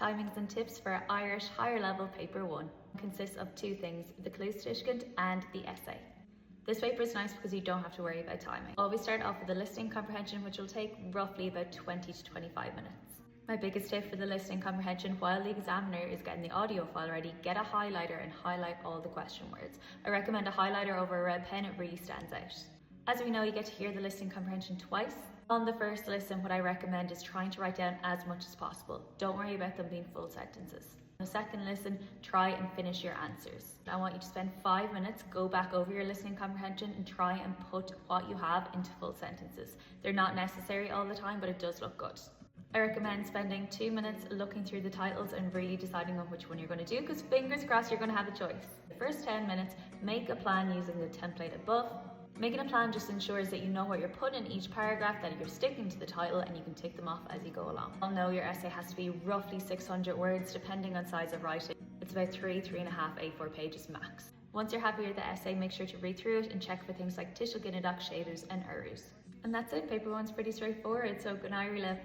timings and tips for Irish higher level paper 1. It consists of two things, the Clustishkent and the essay. This paper is nice because you don't have to worry about timing. Always start off with the listening comprehension, which will take roughly about 20 to 25 minutes. My biggest tip for the listening comprehension while the examiner is getting the audio file ready, get a highlighter and highlight all the question words. I recommend a highlighter over a red pen, it really stands out. As we know, you get to hear the listening comprehension twice. On the first listen, what I recommend is trying to write down as much as possible. Don't worry about them being full sentences. On the second listen, try and finish your answers. I want you to spend 5 minutes, go back over your listening comprehension and try and put what you have into full sentences. They're not necessary all the time, but it does look good. I recommend spending 2 minutes looking through the titles and really deciding on which one you're going to do, because fingers crossed you're going to have a choice. The first 10 minutes, make a plan using the template above. Making a plan just ensures that you know what you're putting in each paragraph, that you're sticking to the title, and you can tick them off as you go along. I'll know your essay has to be roughly 600 words depending on size of writing. It's about 3.5 A4 pages max. Once you're happy with the essay, make sure to read through it and check for things like Tishel Ginnadoc, shaders and errors. And that's it, paper 1's pretty straightforward, so good night, Lev.